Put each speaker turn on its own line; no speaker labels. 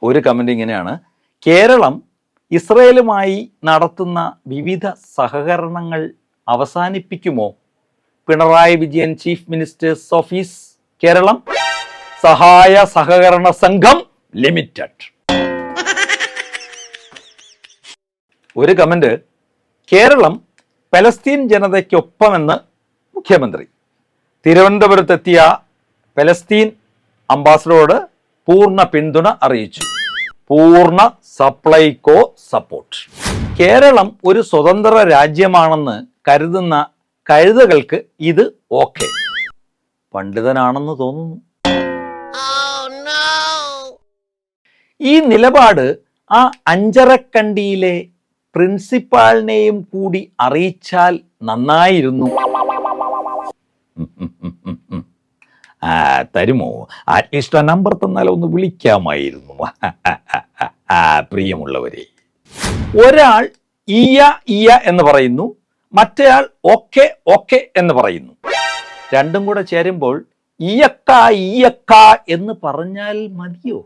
ഒരു കമന്റ് ഇങ്ങനെയാണ്: കേരളം ഇസ്രയേലുമായി നടത്തുന്ന വിവിധ സഹകരണങ്ങൾ അവസാനിപ്പിക്കുമോ? Pinarayi Vijayan chief minister's office, Keralam, സഹായ സഹകരണ സംഘം ലിമിറ്റഡ്. ഒരു കമന്റ്: കേരളം പലസ്തീൻ ജനതയ്ക്കൊപ്പമെന്ന് മുഖ്യമന്ത്രി. തിരുവനന്തപുരത്തെത്തിയ പലസ്തീൻ അംബാസഡറോട് പൂർണ്ണ പിന്തുണ അറിയിച്ചു. പൂർണ്ണ സപ്ലൈകോ സപ്പോർട്ട്. കേരളം ഒരു സ്വതന്ത്ര രാജ്യമാണെന്ന് കരുതുന്ന കഴുതകൾക്ക് ഇത് ഓക്കെ. പണ്ഡിതനാണെന്ന് തോന്നുന്നു. ഈ നിലപാട് ആ അഞ്ചരക്കണ്ടിയിലെ പ്രിൻസിപ്പാളിനെയും കൂടി അറിയിച്ചാൽ നന്നായിരുന്നു. തരുമോ? അറ്റ്ലീസ്റ്റ് ആ നമ്പർ തന്നാൽ ഒന്ന് വിളിക്കാമായിരുന്നു. പ്രിയമുള്ളവരെ, ഒരാൾ ഈയ ഈയ എന്ന് പറയുന്നു, മറ്റേയാൾ ഓക്കെ ഓക്കെ എന്ന് പറയുന്നു. രണ്ടും കൂടെ ചേരുമ്പോൾ ഈയക്ക ഈയക്ക എന്ന് പറഞ്ഞാൽ മതിയോ?